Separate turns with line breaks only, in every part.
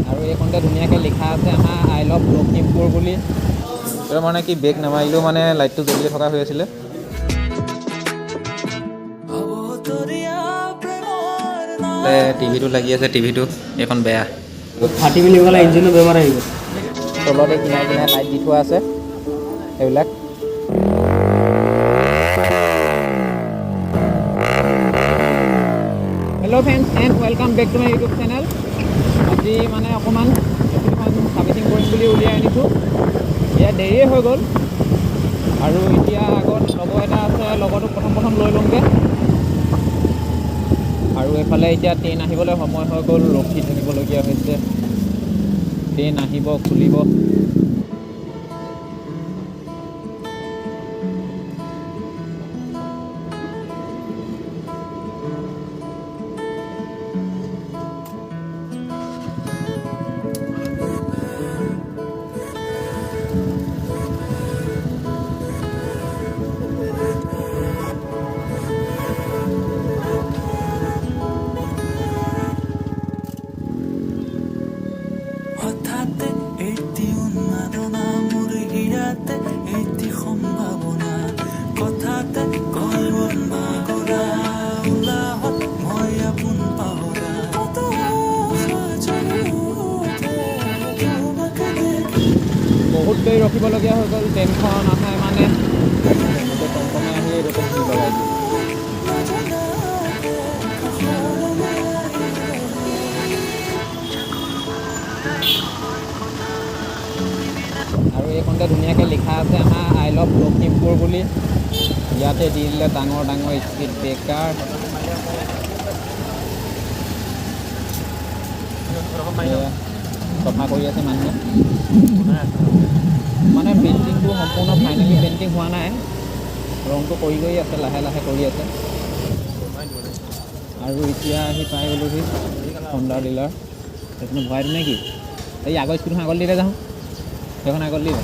আৰু এইখনতে ধুনীয়াকৈ লিখা আছে আমাৰ আই লাভ লখিমপুৰ বুলি। তাৰ মানে কি বেগ নামাৰিলেও মানে লাইটটো জ্বলি থকা হৈ আছিলে। টিভিটো লাগি আছে, টিভিটো এইখন বেয়া
ফাটি মেলি গ'লে ইঞ্জিনো বেমাৰ আহিব।
তলতে কিনাৰে কিনাৰে লাইট দি থোৱা আছে সেইবিলাক। Hello' friends and welcome back to my YouTube channel. আজি মানে অকণমান স্কুটিখন ছাৰ্ভিচিং কৰিম বুলি উলিয়াই আনিছোঁ। এয়া দেৰিয়ে হৈ গ'ল আৰু এতিয়া আগত লগৰ এটা আছে, লগৰটোক প্ৰথম লৈ লওঁগৈ। আৰু এইফালে এতিয়া ট্ৰেইন আহিবলৈ সময় হৈ গ'ল, ৰখি থাকিবলগীয়া হৈছে। ট্ৰেইন আহিব, খুলিব।
হঠাতে এটি উন্মাদনা মোৰ হীৰাতে এটি সম্ভাৱনা কথাতে কয়ন বাগৰা উলাহত মই আপোন পাহৰা
বহুত দেৰি ৰখিবলগীয়া হৈ গ'ল। ট্ৰেইনখন আহে মানে টমটমে আহি এইটো লগাই দিয়ে। আৰু এইখনতে ধুনীয়াকৈ লিখা আছে আমাৰ আই লাভ লখিমপুৰ বুলি। ইয়াতে দি দিলে ডাঙৰ ডাঙৰ স্পীড ব্ৰেকাৰ। চফা কৰি আছে মানুহে। মানে পেইণ্টিংটো সম্পূৰ্ণ ফাইনেলি পেইণ্টিং হোৱা নাই, ৰংটো কৰি গৈ আছে, লাহে লাহে কৰি আছে। আৰু এতিয়া আহি পাই গ'লোহি হণ্ডা ডিলাৰ। সেইখিনি ভৰাই দিওঁ নে কি? এই আগৰ স্কুটিখন আগত দিলে যাওঁ, সেইখন আগত দিলে।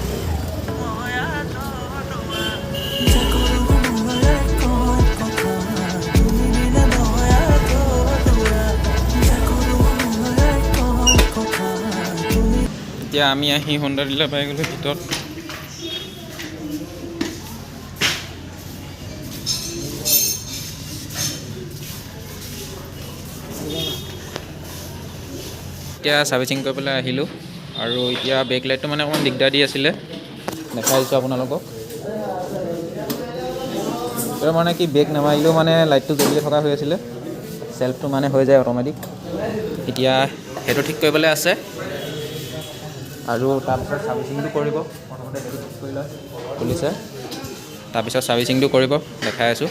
এতিয়া আমি আহি হণ্ডা ডিলাৰ পাই গ'লোঁ ভিতৰত। এতিয়া ছাৰ্ভিচিং কৰি পেলাই আহিলোঁ আৰু এতিয়া ব্ৰেক লাইটটো মানে অকণমান দিগদাৰ দি আছিলে, দেখাই দিছোঁ আপোনালোকক। তাৰ মানে কি ব্ৰেক নামাৰিলেও মানে লাইটটো জ্বলি থকা হৈ আছিলে, চেল্ফটো মানে হৈ যায় অট'মেটিক। এতিয়া সেইটো ঠিক কৰিবলৈ আছে আৰু তাৰপিছত ছাৰ্ভিচিংটো কৰিব। প্ৰথমতে সেইটো ঠিক কৰি লয়, খুলিছে, তাৰপিছত ছাৰ্ভিচিংটো কৰিব, দেখাই আছোঁ।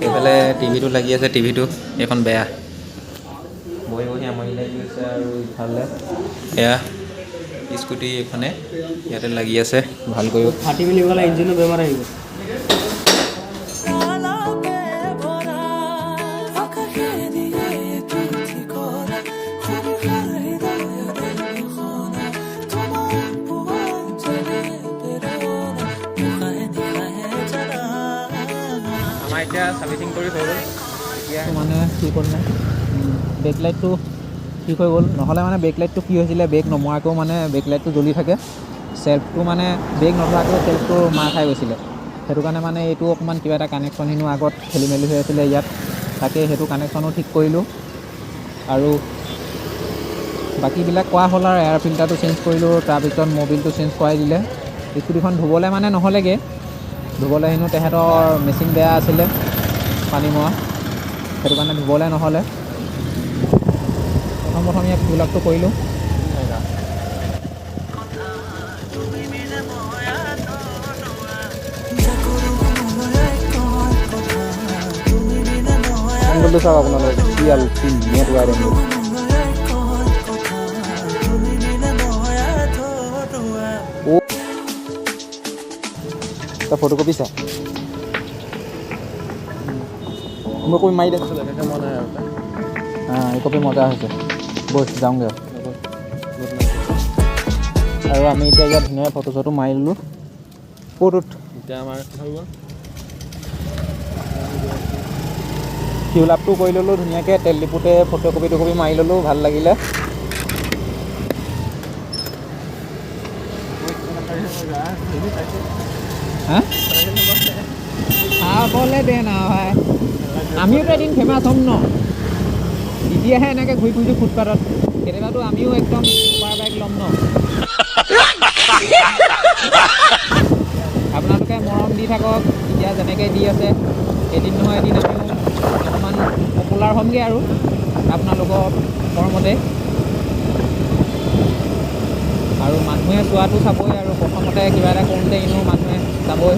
এইফালে টিভিটো লাগি আছে, টিভিটো এইখন বেয়া, বহি বহি আমনি লাগি গৈছে। আৰু ইফালে এয়া স্কুটি এইখনে ইয়াতে লাগি আছে, ভাল কৰিব।
ফাটি মেলি গ'লে ইঞ্জিনো বেমাৰ আহিব।
আমাৰ এতিয়া ছাৰ্ভিচিং কৰি হৈ গ'ল। এতিয়া মানে ঠিক হ'ল নাই, ব্ৰেক লাইটটো ঠিক হৈ গ'ল। নহ'লে মানে ব্ৰেক লাইটটো কি হৈছিলে, ব্ৰেক নমৰাকৈও মানে ব্ৰেক লাইটটো জ্বলি থাকে, চেল্ফটো মানে ব্ৰেক নধৰাকৈও চেল্ফটো মাৰ খাই গৈছিলে। সেইটো কাৰণে মানে এইটো অকণমান কিবা এটা কানেকশ্যনখিনো আগত খেলি মেলি হৈ আছিলে ইয়াত, তাকে সেইটো কানেকশ্যনো ঠিক কৰিলোঁ। আৰু বাকীবিলাক কৰা হ'ল আৰু এয়াৰ ফিল্টাৰটো চেঞ্জ কৰিলোঁ, তাৰপিছত মবিলটো চেঞ্জ কৰাই দিলে। স্কুটিখন ধুবলৈ মানে নহ'লেগৈ, ধুবলৈ হেনো তেহেঁতৰ মেচিন বেয়া আছিলে পানী মৰা, সেইটো কাৰণে ধুবলৈ নহ'লে। প্ৰথম ইয়াত ফিল-আপটো কৰিলোঁ। এংগলটো চাওক আপোনালোকে কি ধুনীয়া ৱাইড এংগল। এটা ফটোকপি চা মই কপি মাৰি দিছোঁ এই কপি মজা হৈছে বছ যাওঁগৈ আৰু আমি এতিয়া ইয়াত ধুনীয়া ফটো চটো মাৰি ল'লোঁ। ক'ত
এতিয়া আমাৰ হৈ গ'ল
ফিল-আপটো কৰি ল'লোঁ ধুনীয়াকৈ। তেল ডিপুতে ফটোকপি মাৰি ল'লোঁ, ভাল লাগিলে। হা খাবলৈ দে না ভাই, আমিওতো এদিন ফেমাছ হ'ম ন, তেতিয়াহে এনেকৈ ঘূৰি ফুৰিছোঁ ফুটপাথত। কেতিয়াবাতো আমিও একদম চুপাৰ বাইক ল'ম ন। আপোনালোকে মৰম দি থাকক, এতিয়া যেনেকৈ দি আছে, এদিন নহয় এদিন আমিও অকণমান পপুলাৰ হ'মগৈ আৰু আপোনালোকৰ মৰমতে। আৰু মানুহে চোৱাটো চাবই, আৰু প্ৰথমতে কিবা এটা কৰোঁতে এনেও মানুহে চাবই।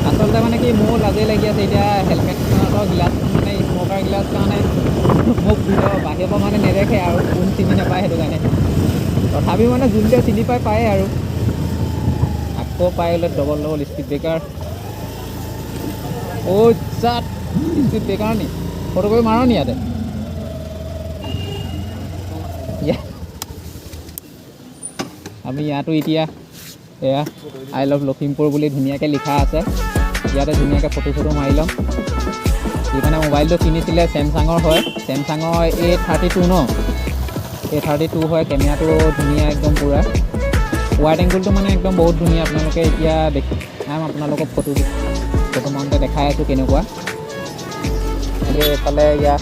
আচলতে মানে কি মোৰ লাজেই লাগি আছে এতিয়া, হেলমেটৰ গ্লাছখন মানে স্মকাৰ গ্লাছ কাৰণে মোক বাহিৰৰ পৰা মানে নেদেখে আৰু কোন চিনি নাপায়, সেইটো কাৰণে। তথাপিও মানে যোনটোৱে চিনি পায় আৰু। আকৌ পাই গ'লে ডবল স্পীড ব্ৰেকাৰ। চাট স্পীড ব্ৰেকাৰ নি ফটো কৰি মাৰ নি ইয়াতে। আমি ইয়াতো এতিয়া এয়া আই লাভ লখিমপুৰ বুলি ধুনীয়াকৈ লিখা আছে। ইয়াতে ধুনীয়াকৈ ফটো চটো মাৰি ল'ম। সেইকাৰণে মোবাইলটো কিনিছিলে চেমচাঙৰ হয়, চেমচাঙৰ A32 ন, A32 হয়। কেমেৰাটো ধুনীয়া একদম পূৰা ৱাইড এংগলটো মানে একদম বহুত ধুনীয়া। আপোনালোকে এতিয়া চাম আপোনালোকক ফটো মাৰোঁতে দেখাই আছোঁ কেনেকুৱা। এইফালে ইয়াত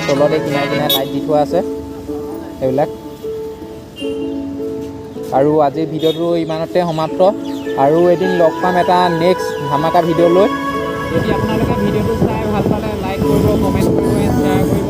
তলতে কিনাৰে লাইট দি থোৱা আছে সেইবিলাক। আৰু আজিৰ ভিডিঅ'টো ইমানতে সমাপ্ত। আৰু এদিন লগ পাম এটা নেক্সট ধামাকা ভিডিঅ' লৈ। যদি আপোনালোকে ভিডিঅ'টো চাই ভাল পালে লাইক কৰিব, কমেণ্ট কৰিব, শ্বেয়াৰ কৰিব।